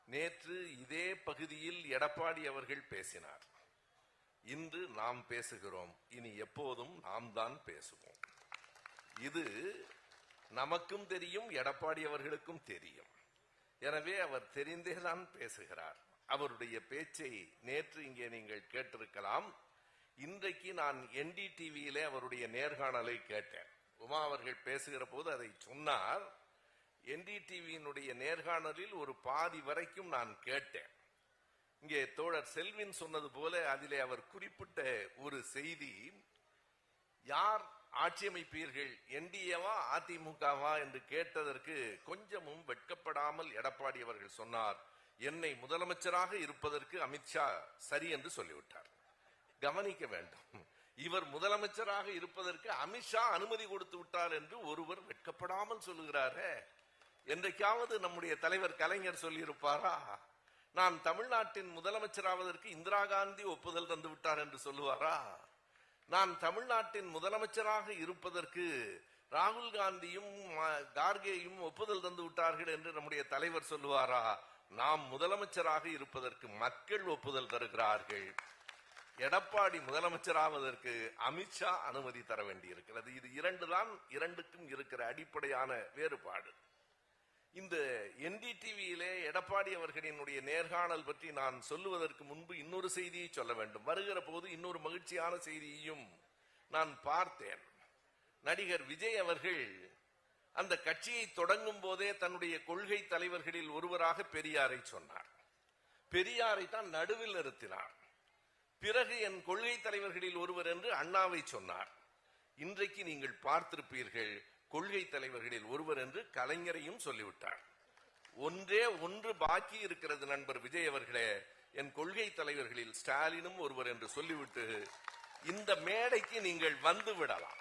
நேற்று இதே பகுதியில் எடப்பாடி அவர்கள் பேசினார். இன்று நாம் பேசுகிறோம். இனி எப்போதும் நாம் தான் பேசுவோம். இது நமக்கும் தெரியும், எடப்பாடி அவர்களுக்கும் தெரியும். எனவே அவர் தெரிந்தேதான் பேசுகிறார். அவருடைய பேச்சை நேற்று இங்கே நீங்கள் கேட்டிருக்கலாம். இன்றைக்கு நான் NDTVயிலே அவருடைய நேர்காணலை கேட்டேன். உமா அவர்கள் பேசுகிற போது அதை சொன்னார். NDTVயினுடைய நேர்காணலில் ஒரு பாதி வரைக்கும் நான் கேட்டேன். இங்கே தோழர் செல்வின் சொன்னது போல அதிலே அவர் குறிப்பிட்ட ஒரு செய்தி, யார் ஆட்சி அமைப்பீர்கள், NDAவா அதிமுகவா என்று கேட்டதற்கு கொஞ்சமும் வெட்கப்படாமல் எடப்பாடி அவர்கள் சொன்னார், என்னை முதலமைச்சராக இருப்பதற்கு அமித்ஷா சரி என்று சொல்லிவிட்டார். கவனிக்க வேண்டும், இவர் முதலமைச்சராக இருப்பதற்கு அமித்ஷா அனுமதி கொடுத்து விட்டார் என்று ஒருவர் வெட்கப்படாமல் சொல்லுகிறாரே. என்றைக்காவது நம்முடைய தலைவர் கலைஞர் சொல்லியிருப்பாரா, நான் தமிழ்நாட்டின் முதலமைச்சராவதற்கு இந்திரா காந்தி ஒப்புதல் தந்து விட்டார் என்று சொல்லுவாரா? நான் தமிழ்நாட்டின் முதலமைச்சராக இருப்பதற்கு ராகுல் காந்தியும் கார்கேயும் ஒப்புதல் தந்து விட்டார்கள் என்று நம்முடைய தலைவர் சொல்லுவாரா? நாம் முதலமைச்சராக இருப்பதற்கு மக்கள் ஒப்புதல் தருகிறார்கள். எடப்பாடி முதலமைச்சராவதற்கு அமித்ஷா அனுமதி தர வேண்டி இருக்கிறது. இது இரண்டுக்கும் இருக்கிற அடிப்படையான வேறுபாடு. இந்த NDTVயிலே எடப்பாடி அவர்களினுடைய நேர்காணல் பற்றி நான் சொல்லுவதற்கு முன்பு இன்னொரு செய்தியை சொல்ல வேண்டும். வருகிற போது இன்னொரு மகிழ்ச்சியான செய்தியையும் நான் பார்த்தேன். நடிகர் விஜய் அவர்கள் அந்த கட்சியை தொடங்கும் போதே தன்னுடைய கொள்கை தலைவர்களில் ஒருவராக பெரியாரை சொன்னார். பெரியாரை தான் நடுவில் நிறுத்தினார். பிறகு என் கொள்கை தலைவர்களில் ஒருவர் என்று அண்ணாவை சொன்னார். இன்றைக்கு நீங்கள் பார்த்திருப்பீர்கள், கொள்கை தலைவர்களில் ஒருவர் என்று கலைஞரையும் சொல்லிவிட்டார். ஒன்றே ஒன்று பாக்கி இருக்கிறது நண்பர் விஜய் அவர்களே, என் கொள்கை தலைவர்களில் ஸ்டாலினும் ஒருவர் என்று சொல்லிவிட்டு இந்த மேடைக்கு நீங்கள் வந்து விடலாம்.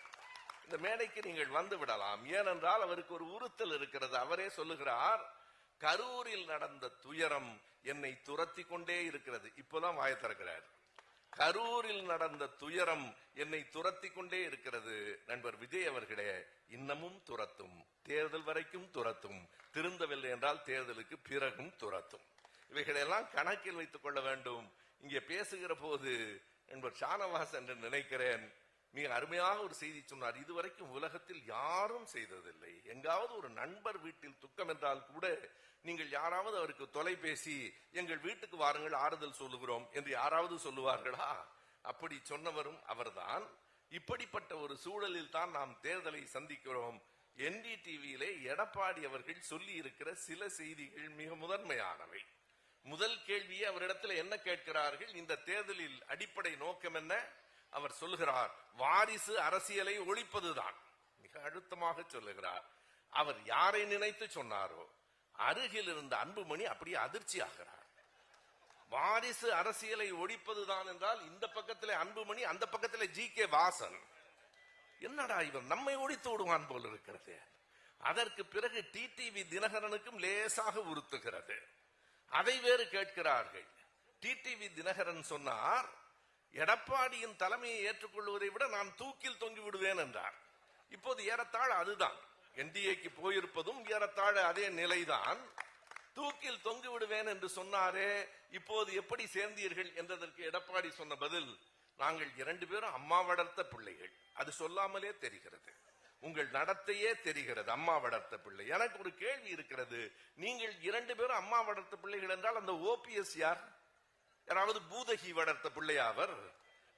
இந்த மேடைக்கு நீங்கள் வந்து விடலாம். ஏனென்றால் அவருக்கு ஒரு உறுத்தல் இருக்கிறது. அவரே சொல்லுகிறார், கரூரில் நடந்த துயரம் என்னை துரத்தி கொண்டே இருக்கிறது. இப்போதான் வாய திறக்கிறார். கரூரில் நடந்த துயரம் என்னை துரத்தி கொண்டே இருக்கிறது. நண்பர் விஜய் அவர்களே, இன்னமும் துரத்தும், தேர்தல் வரைக்கும் துரத்தும், திருந்தவில்லை என்றால் தேர்தலுக்கு பிறகும் துரத்தும். இவைகளெல்லாம் கணக்கில் வைத்துக் கொள்ள வேண்டும். இங்கே பேசுகிற போது நண்பர் ஷானவாஸ் என்று நினைக்கிறேன், மிக அருமையாக ஒரு செய்தி சொன்னார். இதுவரைக்கும் உலகத்தில் யாரும் செய்ததில்லை. எங்காவது ஒரு நண்பர் வீட்டில் துக்கம் என்றால் கூட நீங்கள் யாராவது அவருக்கு தொலைபேசி, எங்கள் வீட்டுக்கு வாருங்கள் ஆறுதல் சொல்லுகிறோம் என்று யாராவது சொல்லுவார்களா? அப்படி சொன்னவரும் அவர்தான். இப்படிப்பட்ட ஒரு சூழலில் தான் நாம் தேர்தலை சந்திக்கிறோம். NDTVயிலே எடப்பாடி அவர்கள் சொல்லி இருக்கிற சில செய்திகள் மிக முதன்மையானவை. முதல் கேள்வியே அவரிடத்தில் என்ன கேட்கிறார்கள், இந்த தேர்தலில் அடிப்படை நோக்கம் என்ன? அவர் சொல்லுகிறார், வாரிசு அரசியலை ஒழிப்பதுதான். மிக அழுத்தமாக சொல்லுகிறார். அவர் யாரை நினைத்து சொன்னாரோ அருகில் இருந்த அன்புமணி அப்படியே அதிர்ச்சி ஆகிறார். வாரிசு அரசியலை ஒழிப்பதுதான் என்றால் இந்த பக்கத்திலே அன்புமணி, அந்த பக்கத்திலே GK வாசன். என்னடா இவர் நம்மை ஒழித்து விடுவான் போல் இருக்கிறது. அதற்கு பிறகு TTV தினகரனுக்கும் லேசாக உறுத்துகிறது. அதை வேறு கேட்கிறார்கள். TTV தினகரன் சொன்னார், எடப்பாடியின் தலைமையை ஏற்றுக்கொள்வதை விட நான் தூக்கில் தொங்கி விடுவேன் என்றார். இப்போது ஏறத்தாழ அதுதான் NDAக்கு போயிருப்பதும் ஏறத்தாழ அதே நிலைதான். தூக்கில் தொங்கி விடுவேன் என்று சொன்னாரே, இப்போது எப்படி சேர்ந்தீர்கள் என்றதற்கு எடப்பாடி சொன்ன பதில், நாங்கள் 2 பேரும் அம்மா வளர்த்த பிள்ளைகள். அது சொல்லாமலே தெரிகிறது, உங்கள் நடத்தையே தெரிகிறது, அம்மா வளர்த்த பிள்ளை. எனக்கு ஒரு கேள்வி இருக்கிறது, நீங்கள் 2 பேரும் அம்மா வளர்த்த பிள்ளைகள் என்றால் அந்த OPS யார்? யாராவது பூதகி வளர்த்த பிள்ளையா?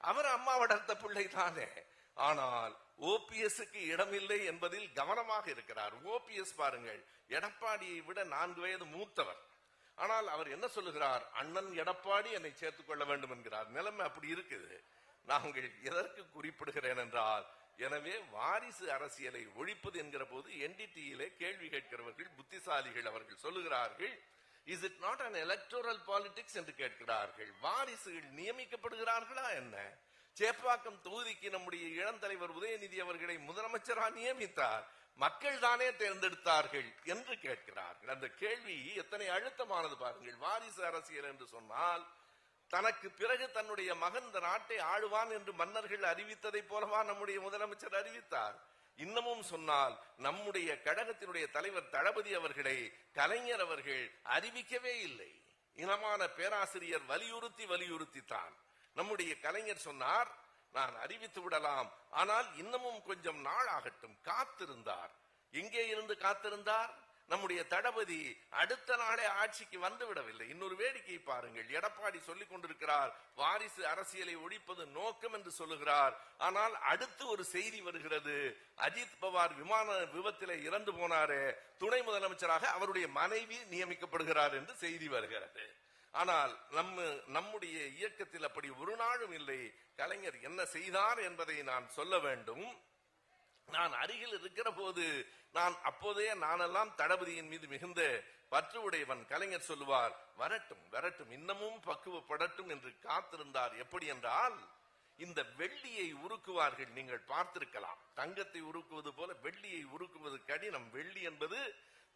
அவர் அம்மா வளர்த்த பிள்ளை தானே. ஆனால் OPSக்கு இடமில்லை என்பதில் கவனமாக இருக்கிறார். OPS பாருங்கள், எடப்பாடியை விட 4 வயது மூத்தவர். ஆனால் அவர் என்ன சொல்லுகிறார், அண்ணன் எடப்பாடி என்னை சேர்த்துக் கொள்ள வேண்டும் என்கிறார். நிலைமை அப்படி இருக்குது. நாங்கள் எதற்கு குறிப்பிடுகிறேன் என்றால், எனவே வாரிசு அரசியலை ஒழிப்பது என்கிற போது NDTVயிலே கேள்வி கேட்கிறவர்கள் புத்திசாலிகள். அவர்கள் சொல்லுகிறார்கள், is it not an electoral politics என்று கேட்கிறார்கள். வாரிசுகள் நியமிக்கப்படுகிறார்களா என்ன? சேப்பாக்கம் தொகுதிக்கு நம்முடைய இளந்தலைவர் உதயநிதி அவர்களை முதலமைச்சராக நியமித்தார், மக்கள் தானே தேர்ந்தெடுத்தார்கள் என்று கேட்கிறார்கள். அந்த கேள்வி எத்தனை அழுத்தமானது பாருங்கள். வாரிசு அரசியல் என்று சொன்னால், தனக்கு பிறகு தன்னுடைய மகன் இந்த நாட்டை ஆளுவான் என்று மன்னர்கள் அறிவித்ததை போலவா நம்முடைய முதலமைச்சர் அறிவித்தார்? இன்னமும் சொன்னால் நம்முடைய கழகத்தினுடைய தலைவர் தளபதி அவர்களை கலைஞர் அவர்கள் அறிவிக்கவே இல்லை. இனமான பேராசிரியர் வலியுறுத்தித்தான் நம்முடைய கலைஞர் சொன்னார், நான் அறிவித்து விடலாம், ஆனால் இன்னமும் கொஞ்சம் நாள் ஆகட்டும். காத்திருந்தார். எங்கே இருந்து காத்திருந்தார்? நம்முடைய தளபதி அடுத்த நாளே ஆட்சிக்கு வந்து விடவில்லை. இன்னொரு வேடிக்கை பாருங்கள். எடப்பாடி சொல்லிக் கொண்டிருக்கிறார், வாரிசு அரசியலை ஒழிப்பது நோக்கம் என்று சொல்லுகிறார். ஆனால் அடுத்து ஒரு செய்தி வருகிறது, அஜித் பவார் விமான விபத்திலே இறந்து போனாரே, துணை முதலமைச்சராக அவருடைய மனைவி நியமிக்கப்படுகிறார் என்று செய்தி வருகிறது. ஆனால் நம்முடைய இயக்கத்தில் அப்படி ஒரு நாளும் இல்லை. கலைஞர் என்ன செய்தார் என்பதை நான் சொல்ல வேண்டும். நான் அருகில் இருக்கிற போது நானெல்லாம் தளபதியின் மீது மிகுந்த பற்று உடையவன். கலைஞர் சொல்லுவார், வரட்டும் வரட்டும், இன்னமும் பக்குவப்படட்டும் என்று காத்திருந்தார். எப்படி என்றால், இந்த வெள்ளியை உருக்குவார்கள், நீங்கள் பார்த்திருக்கலாம். தங்கத்தை உருக்குவது போல வெள்ளியை உருக்குவது கடினம். வெள்ளி என்பது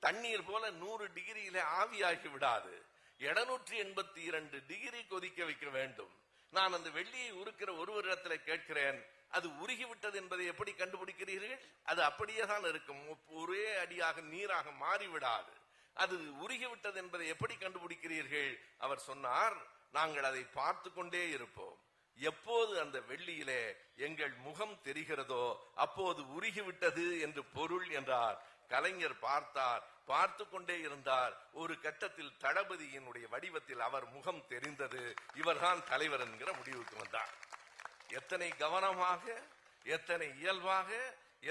தண்ணீர் போல 100 டிகிரியிலே ஆவியாகி விடாது. 782 டிகிரி கொதிக்க வைக்க வேண்டும். நான் அந்த வெள்ளியை உருக்கிற ஒருவரிடத்தில் கேட்கிறேன், அது உருகிவிட்டது என்பதை எப்படி கண்டுபிடிக்கிறீர்கள்? அது அப்படியே தான் இருக்கும், ஒரே அடியாக நீராக மாறிவிடாது. அது உருகிவிட்டது என்பதை எப்படி கண்டுபிடிக்கிறீர்கள்? அவர் சொன்னார், நாங்கள் அதை பார்த்து கொண்டே இருப்போம். எப்போது அந்த வெள்ளியிலே எங்கள் முகம் தெரிகிறதோ அப்போது உருகிவிட்டது என்று பொருள் என்றார். கலைஞர் பார்த்தார், பார்த்து கொண்டே இருந்தார். ஒரு கட்டத்தில் தளபதியினுடைய வடிவத்தில் அவர் முகம் தெரிந்தது. இவர்தான் தலைவர் என்கிற முடிவுக்கு வந்தார். எத்தனை கவனமாக, எத்தனை இயல்பாக,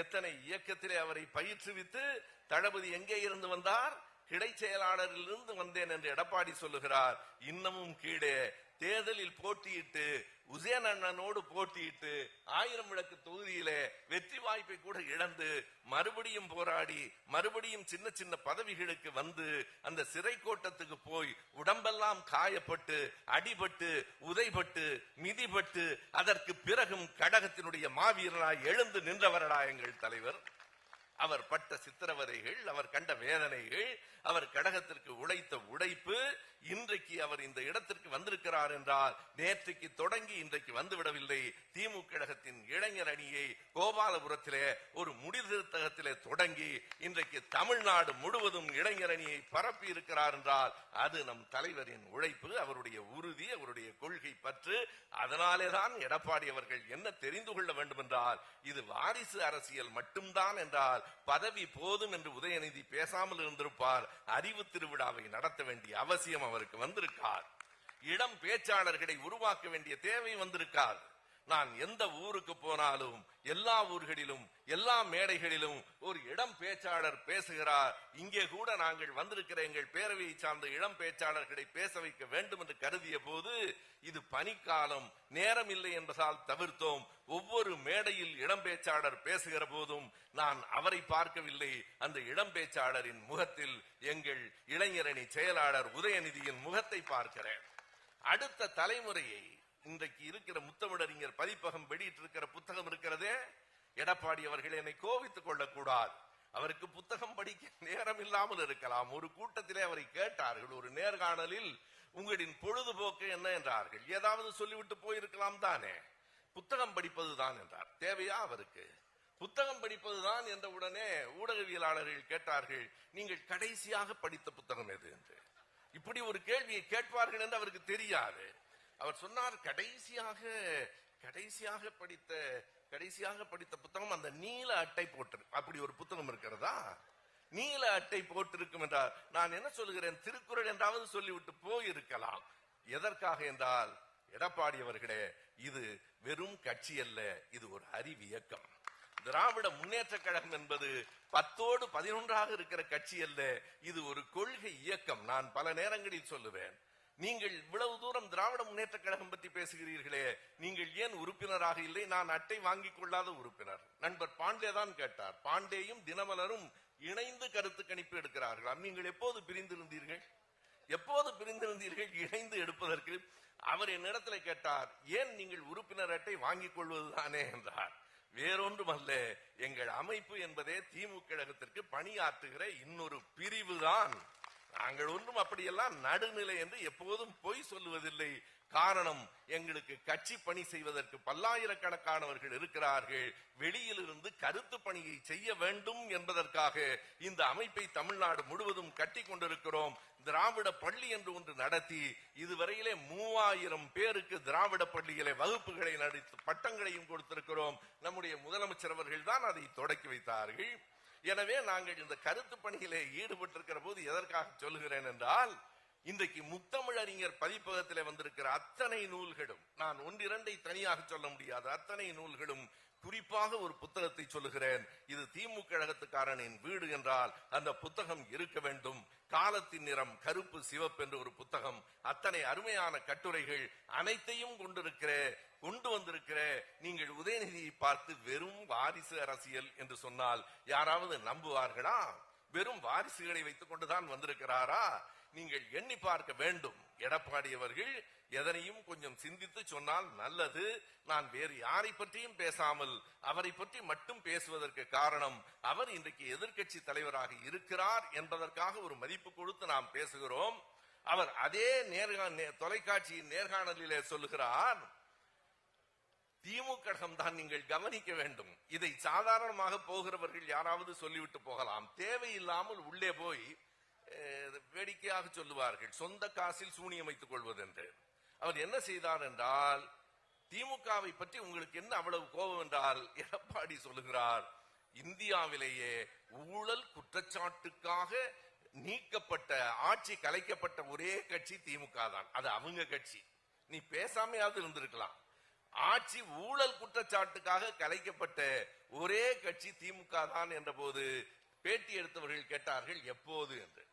எத்தனை இயக்கத்திலே அவரை பயிற்றுவித்து தளபதி எங்கே இருந்து வந்தார்? கிடை செயலாளரில் இருந்து வந்தேன் என்று எடப்பாடி சொல்லுகிறார். இன்னமும் கீழே தேர்தலில் போட்டியிட்டு உசேன் அண்ணனோடு போட்டியிட்டு 1000 விளக்கு தொகுதியிலே வெற்றி வாய்ப்பை கூட இழந்து மறுபடியும் போராடி மறுபடியும் சின்ன சின்ன பதவிகளுக்கு வந்து அந்த சிறை கோட்டத்துக்கு போய் உடம்பெல்லாம் காயப்பட்டு அடிபட்டு உதைபட்டு மிதிபட்டு அதற்கு பிறகும் கழகத்தினுடைய மாவீரனாய் எழுந்து நின்றவரடா எங்கள் தலைவர். அவர் பட்ட சித்திரவதைகள், அவர் கண்ட வேதனைகள், அவர் கழகத்திற்கு உழைத்த உழைப்பு, இன்றைக்கு அவர் இந்த இடத்திற்கு வந்திருக்கிறார் என்றால் நேற்றுக்கு தொடங்கி இன்றைக்கு வந்துவிடவில்லை. திமுக கழகத்தின் இளைஞர் அணியை கோபாலபுரத்திலே ஒரு முடிதிருத்தகத்திலே தொடங்கி இன்றைக்கு தமிழ்நாடு முழுவதும் இளைஞர் அணியை பரப்பி இருக்கிறார் என்றால் அது நம் தலைவரின் உழைப்பு, அவருடைய உறுதி, அவருடைய கொள்கை பற்று. அதனாலேதான் எடப்பாடி அவர்கள் என்ன தெரிந்து கொள்ள வேண்டும் என்றால், இது வாரிசு அரசியல் மட்டும்தான் என்றால் பதவி போதும் என்று உதயநிதி பேசாமல் இருந்திருப்பார். அறிவு திருவிழாவை நடத்த வேண்டிய அவசியம் அவருக்கு வந்திருக்கார். இடம் பேச்சாளர்களை உருவாக்க வேண்டிய தேவை வந்திருக்கார். நான் எந்த ஊருக்கு போனாலும் எல்லா ஊர்களிலும் எல்லா மேடைகளிலும் ஒரு இடம் பேச்சாளர் பேசுகிறார். இங்கே கூட நாங்கள் வந்திருக்கிற எங்கள் பேரவையை சார்ந்த இளம் பேச்சாளர்களை பேச வைக்க வேண்டும் என்று கருதிய போது இது பனிக்காலம், நேரம் இல்லை என்பதால் தவிர்த்தோம். ஒவ்வொரு மேடையில் இளம் பேச்சாளர் பேசுகிற போதும் நான் அவரை பார்க்கவில்லை, அந்த இளம் பேச்சாளரின் முகத்தில் எங்கள் இளைஞரணி செயலாளர் உதயநிதியின் முகத்தை பார்க்கிறேன். அடுத்த தலைமுறையை இன்றைக்கு இருக்கிற முத்தமிழறிஞர் பதிப்பகம் வெளியிட்டிருக்கிற புத்தகம் இருக்கிறதே, எடப்பாடி அவர்கள் என்னை கோவித்துக் கொள்ளக்கூடாது, அவருக்கு புத்தகம் படிக்க நேரம் இல்லாமல் இருக்கலாம். ஒரு கூட்டத்திலே அவரை கேட்டார்கள், ஒரு நேர்காணலில், உங்களின் பொழுதுபோக்கு என்ன என்றார்கள். ஏதாவது சொல்லிவிட்டு போயிருக்கலாம் தானே, புத்தகம் படிப்பதுதான் என்றார். தேவையா அவருக்கு? புத்தகம் படிப்பதுதான் என்ற உடனே ஊடகவியலாளர்கள் கேட்டார்கள், நீங்கள் கடைசியாக படித்த புத்தகம் எது என்று. இப்படி ஒரு கேள்வியை கேட்பார்கள் என்று அவருக்கு தெரியாது. அவர் சொன்னார், கடைசியாக படித்த புத்தகம் அந்த நீல அட்டை போட்டிருக்கு. அப்படி ஒரு புத்தகம் இருக்கிறதா? நீல அட்டை போட்டிருக்கும் என்றார். நான் என்ன சொல்லுகிறேன், திருக்குறள் என்றாவது சொல்லிவிட்டு போயிருக்கலாம். எதற்காக என்றால், எடப்பாடி அவர்களே, இது வெறும் கட்சி அல்ல, இது ஒரு அறிவியக்கம். திராவிட முன்னேற்ற கழகம் என்பது 10ஓடு 11ஆக இருக்கிற கட்சி அல்ல, இது ஒரு கொள்கை இயக்கம். நான் பல நேரங்களில் சொல்லுவேன், நீங்கள் இவ்வளவு தூரம் திராவிட முன்னேற்ற கழகம் பற்றி பேசுகிறீர்களே, நீங்கள் ஏன் உறுப்பினராக இல்லை? நான் அட்டை வாங்கிக் கொள்ளாத உறுப்பினர். நண்பர் பாண்டே தான் கேட்டார். பாண்டேயும் தினமலரும் இணைந்து கருத்து கணிப்பு எடுக்கிறார்கள். நீங்கள் எப்போது பிரிந்திருந்தீர்கள்? இணைந்து எடுப்பதற்கு? அவர் என்னிடத்தில் கேட்டார், ஏன் நீங்கள் உறுப்பினர் அட்டை வாங்கிக் கொள்வதுதானே என்றார். வேறொன்றுமல்ல, எங்கள் அமைப்பு என்பதே திமுக கழகத்திற்கு பணியாற்றுகிற இன்னொரு பிரிவுதான். நாங்கள் ஒன்றும் அப்படியெல்லாம் நடுநிலை என்று எப்போதும் பொய் சொல்லுவதில்லை. காரணம், எங்களுக்கு கட்சி பணி செய்வதற்கு பல்லாயிரக்கணக்கானவர்கள் இருக்கிறார்கள். வெளியிலிருந்து கருத்து பணியை செய்ய வேண்டும் என்பதற்காக இந்த அமைப்பை தமிழ்நாடு முழுவதும் கட்டி கொண்டிருக்கிறோம். திராவிட பள்ளி என்று ஒன்று நடத்தி இதுவரையிலே 3000 பேருக்கு திராவிட பள்ளியிலே வகுப்புகளை நடத்தி பட்டங்களையும் கொடுத்திருக்கிறோம். நம்முடைய முதலமைச்சர் அவர்கள் தான் அதை தொடக்கி வைத்தார்கள். எனவே நாங்கள் இந்த கருத்து பணியிலே ஈடுபட்டிருக்கிற போது எதற்காக சொல்லுகிறேன் என்றால், இன்றைக்கு முத்தமிழறிஞர் பதிப்பகத்திலே வந்திருக்கிற அத்தனை நூல்களும், நான் ஒன்றிரண்டை தனியாக சொல்ல முடியாது, அத்தனை நூல்களும், குறிப்பாக ஒரு புத்தகத்தை சொல்லுகிறேன். இது திமுக கழகத்துக்காரனின் வீடு என்றால் அந்த புத்தகம் இருக்க வேண்டும். காலத்தின் நிறம் கருப்பு சிவப்பு என்று ஒரு புத்தகம். அத்தனை அருமையான கட்டுரைகள் அனைத்தையும் கொண்டு வந்திருக்கிற நீங்கள் உதயநிதியை பார்த்து வெறும் வாரிசு அரசியல் என்று சொன்னால் யாராவது நம்புவார்களா? வெறும் வாரிசுகளை வைத்துக் கொண்டுதான் வந்திருக்கிறாரா? நீங்கள் எண்ணி பார்க்க வேண்டும். எடப்பாடி அவர்கள் எதனையும் கொஞ்சம் சிந்தித்து சொன்னால் நல்லது. நான் வேறு யாரை பற்றியும் பேசாமல் அவரை பற்றி மட்டும் பேசுவதற்கு காரணம், அவர் இன்றைக்கு எதிர்க்கட்சி தலைவராக இருக்கிறார் என்பதற்காக ஒரு மதிப்பு கொடுத்து நாம் பேசுகிறோம். அவர் அதே தொலைக்காட்சியின் நேர்காணலிலே சொல்லுகிறார், திமுக தான் நீங்கள் கவனிக்க வேண்டும். இதை சாதாரணமாக போகிறவர்கள் யாராவது சொல்லிவிட்டு போகலாம். தேவையில்லாமல் உள்ளே போய் வேடிக்கையாக சொல்லுவார்கள், சொந்த காசில் சூனியம் வைத்துக் கொள்வது என்று. அவர் என்ன செய்தார் என்றால், திமுகவை பற்றி உங்களுக்கு என்ன அவ்வளவு கோபம் என்றால், எடப்பாடி சொல்லுகிறார், இந்தியாவிலேயே ஊழல் குற்றச்சாட்டுக்காக நீக்கப்பட்ட, ஆட்சி கலைக்கப்பட்ட ஒரே கட்சி திமுக தான். அது அவங்க கட்சி. நீ பேசாமையாவது இருந்திருக்கலாம். ஆட்சி ஊழல் குற்றச்சாட்டுக்காக கலைக்கப்பட்ட ஒரே கட்சி திமுக தான் என்ற போது பேட்டி எடுத்தவர்கள் கேட்டார்கள் எப்போது என்று.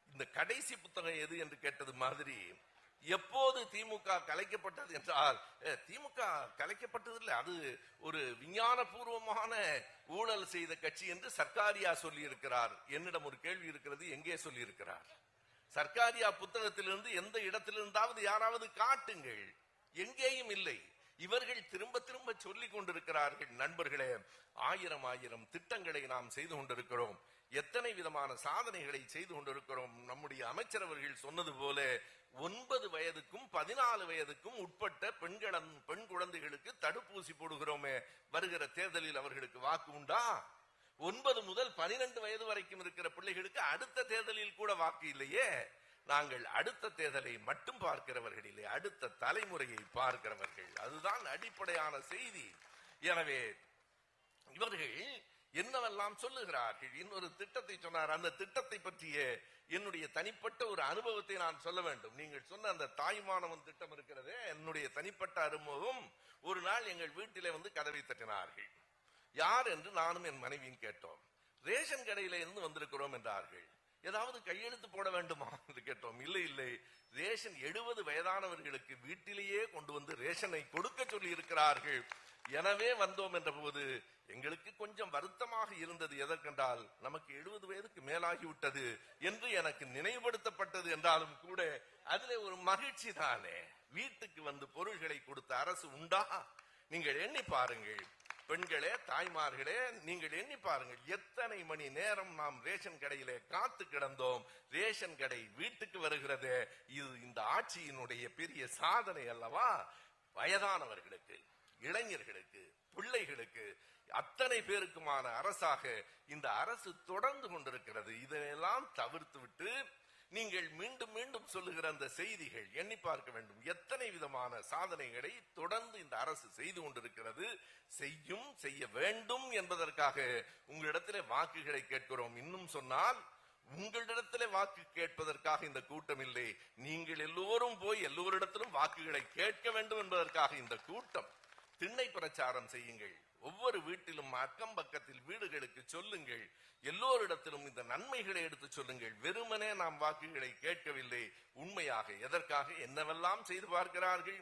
இந்த கடைசி புத்தகம் எது என்று கேட்டது மாதிரி, எப்போது திமுக கலைக்கப்பட்டது என்றால், திமுக கலைக்கப்பட்டதில்லை, அது ஒரு விஞ்ஞானபூர்வமான ஊழல் செய்த கட்சி என்று சர்க்காரியா சொல்லி இருக்கிறார். என்னிடம் ஒரு கேள்வி இருக்கிறது, எங்கே சொல்லி இருக்கிறார்? சர்க்காரியா புத்தகத்திலிருந்து எந்த இடத்திலிருந்தாவது யாராவது காட்டுங்கள். எங்கேயும் இல்லை. இவர்கள் திரும்ப திரும்ப சொல்லிக் கொண்டிருக்கிறார்கள். நண்பர்களே, ஆயிரம் திட்டங்களை நாம் செய்து கொண்டிருக்கிறோம். எத்தனை விதமான சாதனைகளை செய்து கொண்டிருக்கிறோம். நம்முடைய அமைச்சர் அவர்கள் சொன்னது போல 9 வயதுக்கும் 14 வயதுக்கும் உட்பட்ட பெண் குழந்தைகளுக்கு தடுப்பூசி போடுகிறோமே. வருகிற தேர்தலில் அவர்களுக்கு வாக்கு உண்டா? 9 முதல் 12 வயது வரைக்கும் இருக்கிற பிள்ளைகளுக்கு அடுத்த தேர்தலில் கூட வாக்கு இல்லையே. நாங்கள் அடுத்த தேர்தலை மட்டும் பார்க்கிறவர்கள் இல்லை, அடுத்த தலைமுறையை பார்க்கிறவர்கள். அதுதான் அடிப்படையான செய்தி. எனவே இவர்கள் என்னவெல்லாம் சொல்லுகிறார்கள். இன்னொரு திட்டத்தை சொன்னார். அந்த திட்டத்தை பற்றிய என்னுடைய தனிப்பட்ட ஒரு அனுபவத்தை நான் சொல்ல வேண்டும். நீங்கள் சொன்ன அந்த தாய்மானவன் திட்டம் இருக்கிறதே, என்னுடைய தனிப்பட்ட அனுபவம். ஒரு நாள் எங்கள் வீட்டிலே வந்து கதவை தட்டினார்கள். யார் என்று நானும் என் மனைவியும் கேட்டோம். ரேஷன் கடையில இருந்து வந்திருக்கிறோம் என்றார்கள். ஏதாவது கையெழுத்து போட வேண்டுமா என்று கேட்டோம். இல்லை, ரேஷன் 70 வயதானவர்களுக்கு வீட்டிலேயே கொண்டு வந்து ரேஷனை கொடுக்க சொல்லி இருக்கிறார்கள், எனவே வந்தோம் என்ற போது எங்களுக்கு கொஞ்சம் வருத்தமாக இருந்தது. எதற்கென்றால், நமக்கு 70 வயதுக்கு மேலாகிவிட்டது என்று எனக்கு நினைவுபடுத்தப்பட்டது என்றாலும் கூட அதிலே ஒரு மகிழ்ச்சி தானே. வீட்டுக்கு வந்து பொருள்களை கொடுத்த அரசு உண்டா? நீங்கள் எண்ணி பாருங்கள். பெண்களே, தாய்மார்களே, நீங்கள் எண்ணி பாருங்கள். எத்தனை மணி நேரம் நாம் ரேஷன் கடையிலே காத்து கிடந்தோம். ரேஷன் கடை வீட்டுக்கு வருகிறது. இது இந்த ஆட்சியினுடைய பெரிய சாதனை அல்லவா? வயதானவர்களுக்கு, இளைஞர்களுக்கு, பிள்ளைகளுக்கு, அத்தனை பேருக்குமான அரசாக இந்த அரசு தொடர்ந்து கொண்டிருக்கிறது. இதெல்லாம் தவிர்த்து விட்டு நீங்கள் மீண்டும் மீண்டும் சொல்லுகிற அந்த செய்திகள் எண்ணி பார்க்க வேண்டும். எத்தனை விதமான சாதனைகளை தொடர்ந்து இந்த அரசு செய்து கொண்டிருக்கிறது. செய்ய வேண்டும் என்பதற்காக உங்களிடத்திலே வாக்குகளை கேட்கிறோம். இன்னும் சொன்னால், உங்களிடத்திலே வாக்கு கேட்பதற்காக இந்த கூட்டம் இல்லை. நீங்கள் எல்லோரும் போய் எல்லோரிடத்திலும் வாக்குகளை கேட்க வேண்டும் என்பதற்காக இந்த கூட்டம். திண்ணை பிரச்சாரம் செய்யுங்கள். ஒவ்வொரு வீட்டிலும், அக்கம் பக்கத்தில் வீடுகளுக்கு சொல்லுங்கள். எல்லோரிடத்திலும் இந்த நன்மைகளை எடுத்து சொல்லுங்கள். வெறுமனே நாம் வாக்குகளை கேட்கவில்லை. உண்மையாக எதற்காக என்னவெல்லாம் செய்து பார்க்கிறார்கள்?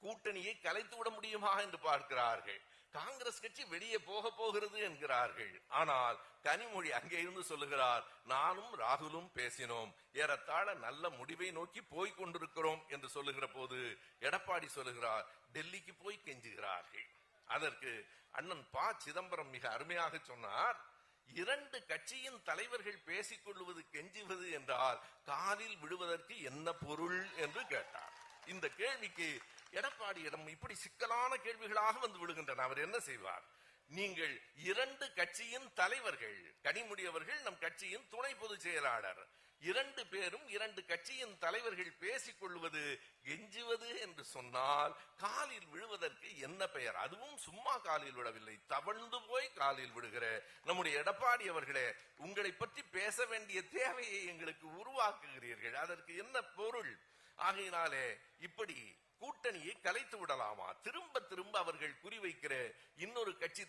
கூட்டணியை கலைத்து விட முடியுமா என்று பார்க்கிறார்கள். காங்கிரஸ் கட்சி வெளியே போகிறது என்கிறார்கள். ஆனால் கனிமொழி அங்கே இருந்து சொல்லுகிறார், நானும் ராகுலும் பேசினோம், ஏறத்தாழ நல்ல முடிவை நோக்கி போய் கொண்டிருக்கிறோம் என்று சொல்லுகிற போது எடப்பாடி சொல்லுகிறார், டெல்லிக்கு போய் கெஞ்சுகிறார்கள். அதற்கு அண்ணன் ப. சிதம்பரம் மிக அருமையாக சொன்னார், இரண்டு கட்சியின் தலைவர்கள் பேசிக் கொள்வது கெஞ்சுவது என்றால் காலில் விழுவதற்கு என்ன பொருள் என்று கேட்டார். இந்த கேள்விக்கு எடப்பாடியிடம் இப்படி சிக்கலான கேள்விகளாக வந்து விடுகின்றன. அவர் என்ன செய்வார்? நீங்கள் இரண்டு கட்சியின் தலைவர்கள், கனிமொழி அவர்கள் நம் கட்சியின் துணை பொதுச் செயலாளர், இரண்டு பேரும் இரண்டு கட்சியின் தலைவர்கள் பேசிக் கொள்வது கெஞ்சுவது என்று சொன்னால் காலில் விழுவதற்கு என்ன பெயர்? அதுவும் சும்மா காலில் விழவில்லை, தவழ்ந்து போய் காலில் விடுகிற நம்முடைய எடப்பாடி அவர்களே, உங்களை பற்றி பேச வேண்டிய தேவையை எங்களுக்கு உருவாக்குகிறீர்கள், அதற்கு என்ன பொருள்? ஆகையினாலே இப்படி கூட்டணியை கலைத்து விடலாமா? திரும்ப திரும்ப அவர்கள் குறிவைக்கிற இன்னொரு கட்சி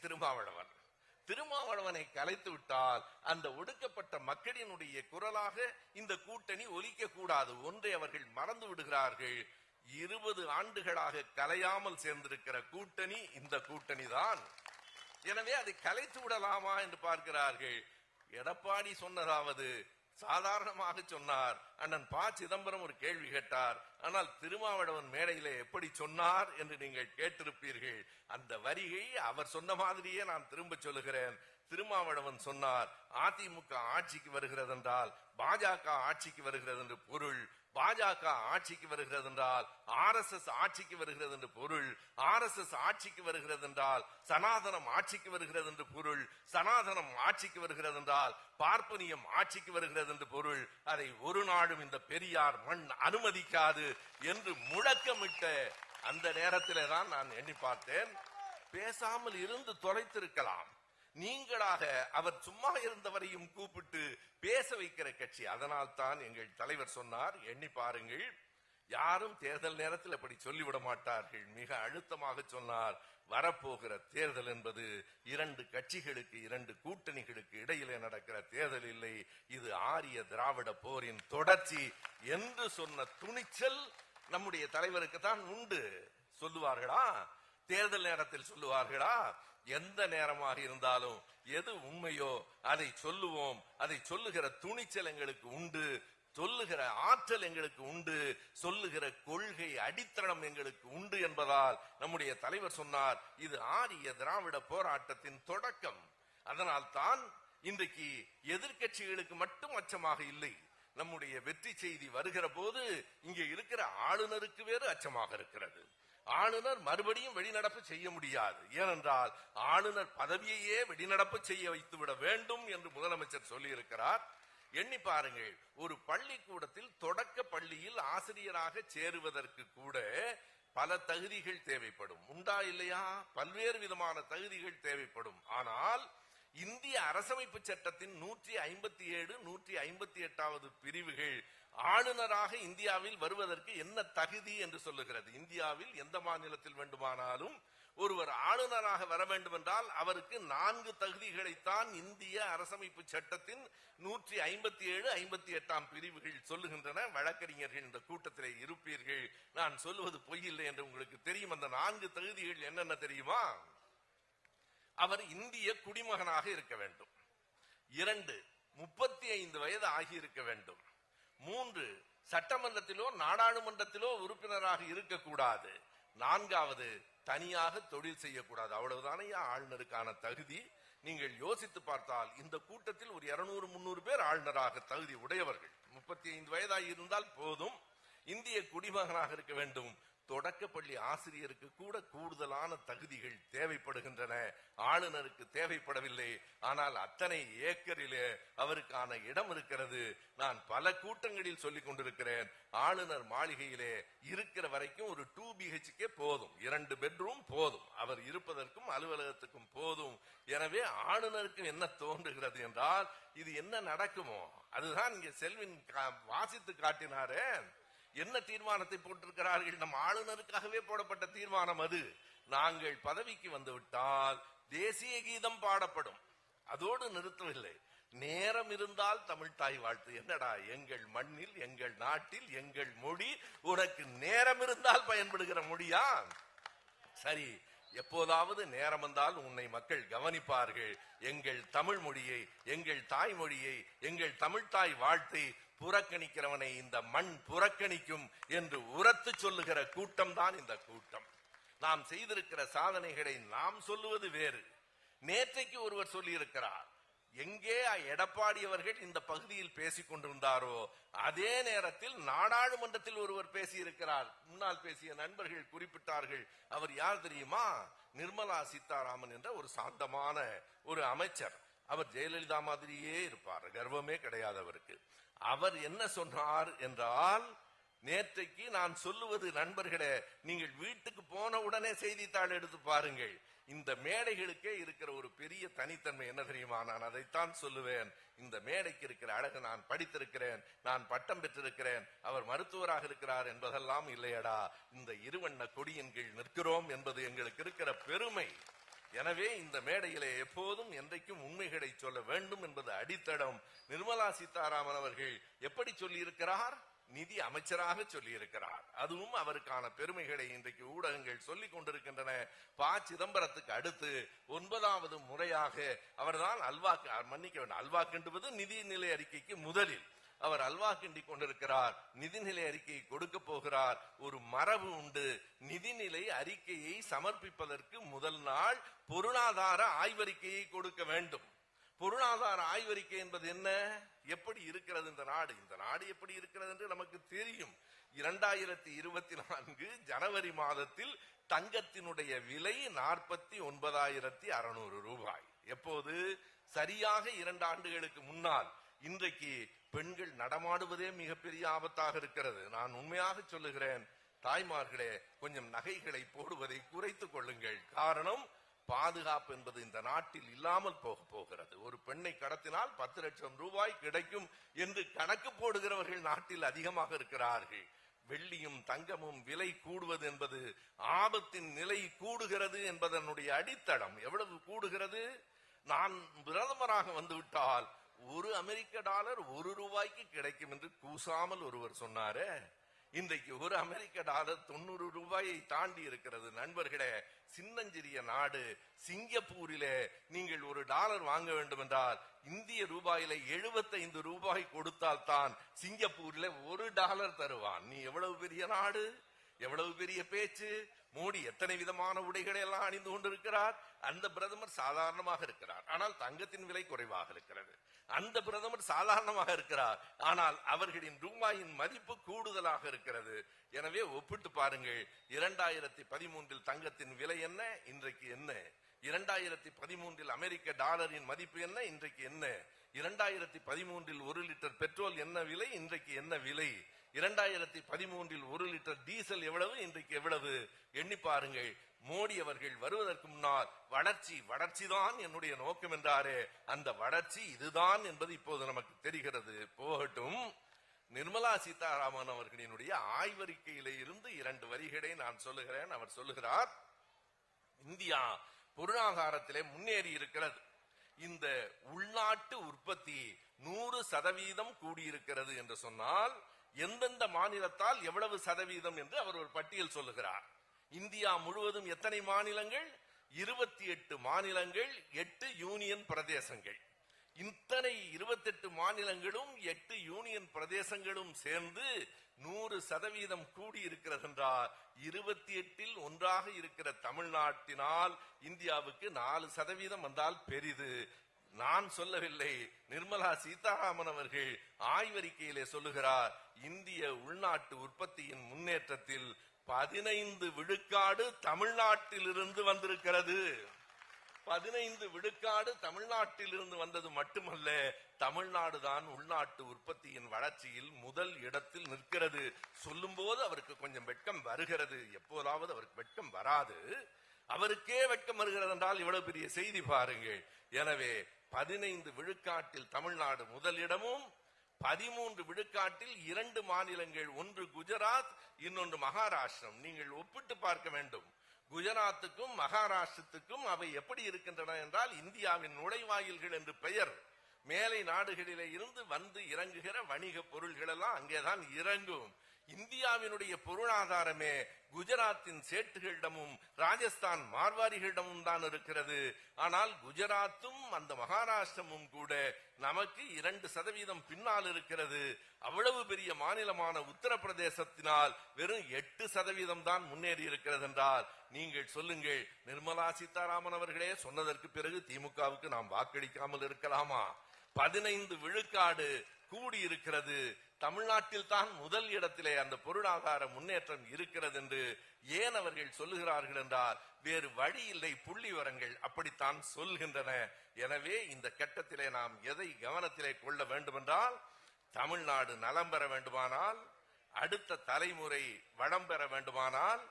திருமாவளவனை கலைத்து விட்டால் அந்த ஒடுக்கப்பட்ட மக்களினுடைய குரலாக இந்த கூட்டணி ஒலிக்க கூடாது. ஒன்றை அவர்கள் மறந்து விடுகிறார்கள். 20 ஆண்டுகளாக கலையாமல் சேர்ந்திருக்கிற கூட்டணி இந்த கூட்டணி தான். எனவே அதை கலைத்து விடலாமா என்று பார்க்கிறார்கள். எடப்பாடி சொன்னதாவது சாதாரணமாக சொன்னார். அண்ணன் ப. சிதம்பரம் ஒரு கேள்வி கேட்டார். ஆனால் திருமாவளவன் மேடையிலே எப்படி சொன்னார் என்று நீங்கள் கேட்டிருப்பீர்கள். அந்த வரியை அவர் சொன்ன மாதிரியே நான் திரும்ப சொல்லுகிறேன். திருமாவளவன் சொன்னார், அதிமுக ஆட்சிக்கு வருகிறது என்றால் பாஜக ஆட்சிக்கு வருகிறது என்று பொருள், பாஜக ஆட்சிக்கு வருகிறது என்றால் RSS ஆட்சிக்கு வருகிறது என்று பொருள், RSS ஆட்சிக்கு வருகிறது என்றால் சனாதனம் ஆட்சிக்கு வருகிறது என்று பொருள், சனாதனம் ஆட்சிக்கு வருகிறது என்றால் பார்ப்பனியம் ஆட்சிக்கு வருகிறது என்று பொருள். அதை ஒரு நாளும் இந்த பெரியார் மண் அனுமதிக்காது என்று முழக்கமிட்ட அந்த நேரத்திலே தான் நான் எண்ணி பார்த்தேன். பேசாமல் இருந்து தொலைத்திருக்கலாம். நீங்களாக அவர் சும்மா இருந்தவரையும் கூப்பிட்டு பேச வைக்கிற கட்சி. அதனால் தான் எங்கள் தலைவர் சொன்னார், எண்ணி பாருங்கள், யாரும் தேர்தல் நேரத்தில் அப்படி சொல்லிவிட மாட்டார்கள். மிக அழுத்தமாக சொன்னார், வரப்போகிற தேர்தல் என்பது இரண்டு கட்சிகளுக்கு, இரண்டு கூட்டணிகளுக்கு இடையிலே நடக்கிற தேர்தல் இல்லை, இது ஆரிய திராவிட போரின் தொடர்ச்சி என்று சொன்ன துணிச்சல் நம்முடைய தலைவருக்கு தான் உண்டு. சொல்லுவார்களா? தேர்தல் நேரத்தில் சொல்லுவார்களா? எந்த நேரமாக இருந்தாலும் எது உண்மையோ அதை சொல்லுவோம். அதை சொல்லுகிற துணிச்சல் எங்களுக்கு உண்டு, சொல்லுகிற ஆற்றல் எங்களுக்கு உண்டு, சொல்லுகிற கொள்கை அடித்தளம் எங்களுக்கு உண்டு என்பதால் நம்முடைய தலைவர் சொன்னார், இது ஆரிய திராவிட போராட்டத்தின் தொடக்கம். அதனால் தான் இன்றைக்கு எதிர்கட்சிகளுக்கு மட்டும் அச்சமாக இல்லை. நம்முடைய வெற்றி செய்தி வருகிற போது இங்கே இருக்கிற ஆளுநருக்கு வேறு அச்சமாக இருக்கிறது. ஆளுநர் மறுபடியும் வெளிநடப்பு செய்ய முடியாது. ஏனென்றால் ஆளுநர் பதவியையே வெளிநடப்பு செய்ய வைத்துவிட வேண்டும் என்று முதலமைச்சர் சொல்லி இருக்கிறார். எண்ணி பாருங்கள், ஒரு பள்ளிக்கூடத்தில் தொடக்க பள்ளியில் ஆசிரியராக சேருவதற்கு கூட பல தகுதிகள் தேவைப்படும். உண்டா இல்லையா? பல்வேறு விதமான தகுதிகள் தேவைப்படும். ஆனால் இந்திய அரசமைப்பு சட்டத்தின் 157, 158 பிரிவுகள் ஆளுநராக இந்தியாவில் வருவதற்கு என்ன தகுதி என்று சொல்லுகிறது. இந்தியாவில் எந்த மாநிலத்தில் வேண்டுமானாலும் ஒருவர் ஆளுநராக வர வேண்டும் என்றால் அவருக்கு 4 தகுதிகளைத்தான் இந்திய அரசமைப்பு சட்டத்தின் 157, 58 பிரிவுகள் சொல்லுகின்றன. வழக்கறிஞர்கள் இந்த கூட்டத்திலே இருப்பீர்கள், நான் சொல்லுவது பொய்யில்லை என்று உங்களுக்கு தெரியும். அந்த 4 தகுதிகள் என்னென்ன தெரியுமா? அவர் இந்திய குடிமகனாக இருக்க வேண்டும். 2, 35 வயது ஆகியிருக்க வேண்டும். 3, சட்டமன்றத்திலோ நாடாளுமன்றத்திலோ உறுப்பினராக இருக்கக்கூடாது. 4வது, தனியாக தொழில் செய்யக்கூடாது. அவ்வளவுதானே ஆளுநருக்கான தகுதி. நீங்கள் யோசித்து பார்த்தால் இந்த கூட்டத்தில் ஒரு 200, 300 பேர் ஆளுநராக தகுதி உடையவர்கள். 35 வயதாகி இருந்தால் போதும். இந்திய குடிமகனாக இருக்க வேண்டும். தொடக்கப்பள்ளி ஆசிரியருக்கு கூட கூடுதலான தகுதிகள் தேவைப்படுகின்றன, ஆளுநருக்கு தேவைப்படவில்லை. ஆனால் அத்தனை ஏக்கரிலே அவருக்கான இடம் இருக்கிறது. நான் பல கூட்டங்களில் சொல்லிக் கொண்டிருக்கிறேன், ஆளுநர் மாளிகையிலே இருக்கிற வரைக்கும் ஒரு 2 BHK போதும், 2 பெட்ரூம் போதும், அவர் இருப்பதற்கும் அலுவலகத்துக்கும் போதும். எனவே ஆளுநருக்கு என்ன தோன்றுகிறது என்றால், இது என்ன நடக்குமோ அதுதான் இங்கே செல்வின் வாசித்து காட்டினாரே. என்ன தீர்மானத்தை போட்டிருக்கிறார்கள்? நம் ஆளுநருக்காகவே போடப்பட்ட தீர்மானம் அது. நாங்கள் பதவிக்கு வந்துவிட்டால் தேசிய கீதம் பாடப்படும். அதோடு நிறுத்தவில்லை, நேரம் இருந்தால் தமிழ் தாய் வாழ்த்து. என்னடா, எங்கள் மண்ணில், எங்கள் நாட்டில், எங்கள் மொழி உனக்கு நேரம் இருந்தால் பயன்படுகிற மொழியா? சரி, எப்போதாவது நேரம் வந்தால் உன்னை மக்கள் கவனிப்பார்கள். எங்கள் தமிழ் மொழியை, எங்கள் தாய்மொழியை, எங்கள் தமிழ்தாய் வாழ்த்தை புறக்கணிக்கிறவனை இந்த மண் புறக்கணிக்கும் என்று உரத்து சொல்லுகிற கூட்டம் தான் இந்த கூட்டம். நாம் செய்திருக்கிற சாதனைகளை நாம் சொல்லுவது வேறு. நேற்றைக்கு ஒருவர் சொல்லி இருக்கிறார், எங்கே எடப்பாடி அவர்கள் இந்த பகுதியில் பேசிக் கொண்டிருந்தாரோ அதே நேரத்தில் நாடாளுமன்றத்தில் ஒருவர் பேசியிருக்கிறார். முன்னால் பேசிய நண்பர்கள் குறிப்பிட்டார்கள். அவர் யார் தெரியுமா? நிர்மலா சீதாராமன் என்ற ஒரு சாந்தமான ஒரு அமைச்சர். அவர் ஜெயலலிதா மாதிரியே இருப்பார், கர்வமே கிடையாது அவருக்கு. அவர் என்ன சொன்னார் என்றால், நேற்றைக்கு நான் சொல்லுவது நண்பர்களே, நீங்கள் வீட்டுக்கு போன உடனே செய்தித்தாள் எடுத்து பாருங்கள். இந்த மேடைகளுக்கே இருக்கிற ஒரு பெரிய தனித்தன்மை என்ன தெரியுமா? நான் அதைத்தான் சொல்லுவேன். இந்த மேடைக்கு இருக்கிற அழகு, நான் படித்திருக்கிறேன், நான் பட்டம் பெற்றிருக்கிறேன், அவர் மருத்துவராக இருக்கிறார் என்பதெல்லாம் இல்லையடா, இந்த இருவண்ண கொடியின் கீழ் நிற்கிறோம் என்பது எங்களுக்கு இருக்கிற பெருமை. எனவே இந்த மேடையிலே எப்போதும் என்றைக்கும் உண்மைகளை சொல்ல வேண்டும் என்பது அடித்தடம். நிர்மலா சீதாராமன் அவர்கள் எப்படி சொல்லி இருக்கிறார்? நிதி அமைச்சராக சொல்லி இருக்கிறார். அதுவும் அவருக்கான பெருமைகளை இன்றைக்கு ஊடகங்கள் சொல்லிக் கொண்டிருக்கின்றன. ப. சிதம்பரத்துக்கு அடுத்து 9வது முறையாக அவர்தான் மன்னிக்க வேண்டும், அல்வா கிண்டுவது நிதிநிலை அறிக்கைக்கு முதலில் அவர் அல்வா கிண்டி கொண்டிருக்கிறார். நிதிநிலை அறிக்கையை கொடுக்க போகிறார். ஒரு மரபு உண்டு, நிதிநிலை அறிக்கையை சமர்ப்பிப்பதற்கு முதல் நாள் பொருளாதார ஆய்வறிக்கையை கொடுக்க வேண்டும். பொருளாதார ஆய்வறிக்கை என்பது என்ன? எப்படி இருக்கிறது இந்த நாடு? இந்த நாடு எப்படி இருக்கிறது என்று நமக்கு தெரியும். 2024 ஜனவரி மாதத்தில் தங்கத்தினுடைய விலை 49,600 ரூபாய். எப்போது? சரியாக 2 ஆண்டுகளுக்கு முன்னால். இன்றைக்கு பெண்கள் நடமாடுவதே மிகப்பெரிய ஆபத்தாக இருக்கிறது. நான் உண்மையாக சொல்லுகிறேன், தாய்மார்களே, கொஞ்சம் நகைகளை போடுவதை குறைத்துக் கொள்ளுங்கள். காரணம், பாதுகாப்பு என்பது இந்த நாட்டில் இல்லாமல் போகிறது. ஒரு பெண்ணை கடத்தினால் 10 லட்சம் ரூபாய் கிடைக்கும் என்று கணக்கு போடுகிறவர்கள் நாட்டில் அதிகமாக இருக்கிறார்கள். வெள்ளியும் தங்கமும் விலை கூடுவது என்பது ஆபத்தின் நிலை கூடுகிறது என்பதனுடைய அடித்தளம். எவ்வளவு கூடுகிறது? நான் பிரதமராக வந்துவிட்டால் 1 அமெரிக்க டாலர் 1 ரூபாய்க்கு கிடைக்கும் என்று கூசாமல் ஒருவர் சொன்னாரே, இன்றைக்கு 1 அமெரிக்க டாலர் 90 ரூபாயை தாண்டி இருக்கிறது. நண்பர்களே, சின்னஞ்சிறிய நாடு சிங்கப்பூரிலே நீங்கள் $1 வாங்க வேண்டும் என்றால் இந்திய ரூபாயில 75 ரூபாய் கொடுத்தால் தான் சிங்கப்பூரில் $1 தருவான். நீ எவ்வளவு பெரிய நாடு, எவ்வளவு பெரிய பேச்சு! மோடி எத்தனை விதமான உடைகளை எல்லாம் அணிந்து கொண்டிருக்கிறார். அந்த பிரதமர் சாதாரணமாக இருக்கிறார், ஆனால் தங்கத்தின் விலை குறைவாக இருக்கிறது. அந்த பிரதமர் சாதாரணமாக இருக்கிறார், ஆனால் அவர்களின் ரூபாயின் மதிப்பு கூடுதலாக இருக்கிறது. எனவே ஒப்பிட்டு பாருங்கள். 2013 தங்கத்தின் விலை என்ன, இன்றைக்கு என்ன? 2013 அமெரிக்க டாலரின் மதிப்பு என்ன, இன்றைக்கு என்ன? 2013 1 லிட்டர் பெட்ரோல் என்ன விலை, இன்றைக்கு என்ன விலை? 2013 1 லிட்டர் டீசல் எவ்வளவு, இன்றைக்கு எவ்வளவு? எண்ணி பாருங்கள். மோடி அவர்கள் வருவதற்கு முன்னால் வளர்ச்சிதான் என்னுடைய நோக்கம் என்றாரே, அந்த வளர்ச்சி இதுதான் என்பது இப்போது நமக்கு தெரிகிறது. போகட்டும், நிர்மலா சீதாராமன் அவர்களினுடைய ஆய்வறிக்கையிலே இருந்து 2 வரிகளை நான் சொல்லுகிறேன். அவர் சொல்லுகிறார், இந்தியா பொருளாதாரத்திலே முன்னேறி இருக்கிறது. இந்த உள்நாட்டு உற்பத்தி 100% கூடியிருக்கிறது என்று சொன்னால் எந்தெந்த மாநிலத்தால் எவ்வளவு சதவீதம் என்று அவர் ஒரு பட்டியல் சொல்லுகிறார். இந்தியா முழுவதும் எத்தனை மாநிலங்கள்? 28 மாநிலங்கள், 8 யூனியன் பிரதேசங்கள். இத்தனை 28 மாநிலங்களும் 8 யூனியன் பிரதேசங்களும் சேர்ந்து 100% கூடி இருக்கிறது என்றால் 28இல் ஒன்றாக இருக்கிற தமிழ்நாட்டினால் இந்தியாவுக்கு 4% வந்தால் பெரிது. நான் சொல்லவில்லை, நிர்மலா சீதாராமன் அவர்கள் ஆய்வறிக்கையிலே சொல்லுகிறார். இந்திய உள்நாட்டு உற்பத்தியின் முன்னேற்றத்தில் 15 விழுக்காடு தமிழ்நாட்டிலிருந்து வந்திருக்கிறது. 15 விழுக்காடு தமிழ்நாட்டில் இருந்து வந்தது மட்டுமல்ல, தமிழ்நாடு தான் உள்நாட்டு உற்பத்தியின் வளர்ச்சியில் முதல் இடத்தில் நிற்கிறது. சொல்லும் போது அவருக்கு கொஞ்சம் வெட்கம் வருகிறது. எப்போதாவது அவருக்கு வெட்கம் வராது, அவருக்கே வெட்கம் வருகிறது என்றால் இவ்வளவு பெரிய செய்தி பாருங்கள். எனவே 15 விழுக்காட்டில் தமிழ்நாடு முதலிடமும், 13 விழுக்காட்டில் 2 மாநிலங்கள், ஒன்று குஜராத், இன்னொன்று மகாராஷ்டிரம். நீங்கள் ஒப்பிட்டு பார்க்க வேண்டும். குஜராத்துக்கும் மகாராஷ்டிரத்துக்கும் அவை எப்படி இருக்கின்றன என்றால், இந்தியாவின் நுழைவாயில்கள் என்று பெயர். மேலை நாடுகளிலே இருந்து வந்து இறங்குகிற வணிக பொருள்கள் எல்லாம் அங்கேதான் இறங்கும். இந்தியாவினுடைய பொருளாதாரமே குஜராத்தின் சேட்டுகளிடமும் ராஜஸ்தான் மார்வாரிகளிடமும் தான் இருக்கிறது. ஆனால் குஜராத்தும் அந்த மகாராஷ்டிரமும் கூட நமக்கு 2% பின்னால் இருக்கிறது. அவ்வளவு பெரிய மாநிலமான உத்தரப்பிரதேசத்தினால் வெறும் 8% தான் முன்னேறி இருக்கிறது என்றால் நீங்கள் சொல்லுங்கள், நிர்மலா சீதாராமன் அவர்களே சொன்னதற்கு பிறகு திமுகவுக்கு நாம் வாக்களிக்காமல் இருக்கலாமா? 15 விழுக்காடு கூடியிருக்கிறது. தமிழ்நாட்டில் தான் முதல் இடத்திலே அந்த பொருளாதார முன்னேற்றம் இருக்கிறது என்று ஏன் அவர்கள் சொல்லுகிறார்கள் என்றால் வேறு வழி இல்லை, புள்ளி விவரங்கள் அப்படித்தான் சொல்கின்றன. எனவே இந்த கட்டத்திலே நாம் எதை கவனத்திலே கொள்ள வேண்டும் என்றால், தமிழ்நாடு நலம் பெற வேண்டுமானால், அடுத்த தலைமுறை வளம் பெற வேண்டுமானால்,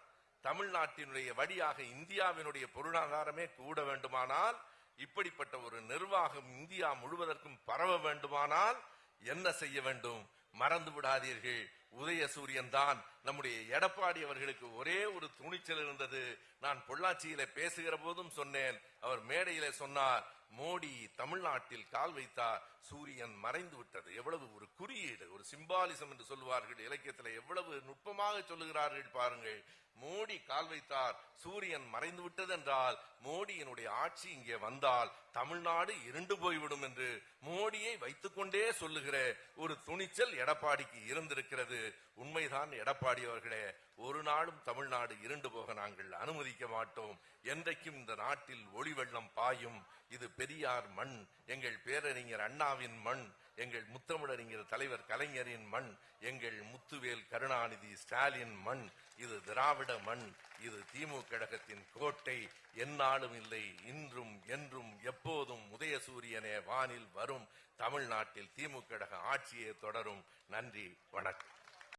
தமிழ்நாட்டினுடைய வழியாக இந்தியாவினுடைய பொருளாதாரமே கூட வேண்டுமானால், இப்படிப்பட்ட ஒரு நிர்வாகம் இந்தியா முழுவதற்கும் பரவ வேண்டுமானால் என்ன செய்ய வேண்டும்? மறந்து விடாதீர்கள், உதயசூரியன் தான். நம்முடைய எடப்பாடி அவர்களுக்கு ஒரே ஒரு துணிச்சல் இருந்தது. நான் பொள்ளாச்சியில பேசுகிற போதும் சொன்னேன். அவர் மேடையில சொன்னார், மோடி தமிழ்நாட்டில் கால் வைத்தார், சூரியன் மறைந்து விட்டது. எவ்வளவு ஒரு குறியீடு, ஒரு சிம்பாலிசம் என்று சொல்லுவார்கள் இலக்கியத்தில், எவ்வளவு நுட்பமாக சொல்லுகிறார்கள் பாருங்கள். மோடி கால் வைத்தார், சூரியன் மறைந்து விட்டது என்றால் மோடியினுடைய ஆட்சி இங்கே வந்தால் தமிழ்நாடு இருண்டு போய்விடும் என்று மோடியை வைத்துக் கொண்டே சொல்லுகிற ஒரு துணிச்சல் எடப்பாடிக்கு இருந்திருக்கிறது. உண்மைதான் எடப்பாடி அவர்களே, ஒரு நாளும் தமிழ்நாடு இருண்டு போக நாங்கள் அனுமதிக்க மாட்டோம். என்றைக்கும் இந்த நாட்டில் ஒளி வெள்ளம் பாயும். இது பெரியார் மண், எங்கள் பேரறிஞர் அண்ணாவின் மண், எங்கள் முத்தமிழறிஞர் தலைவர் கலைஞரின் மண், எங்கள் முத்துவேல் கருணாநிதி ஸ்டாலின் மண். இது திராவிட மண், இது திமுக கழகத்தின் கோட்டை. எந்நாளும் இல்லை, இன்றும் என்றும் எப்போதும் உதயசூரியனே வானில் வரும். தமிழ்நாட்டில் திமுக கழக ஆட்சியே தொடரும். நன்றி, வணக்கம்.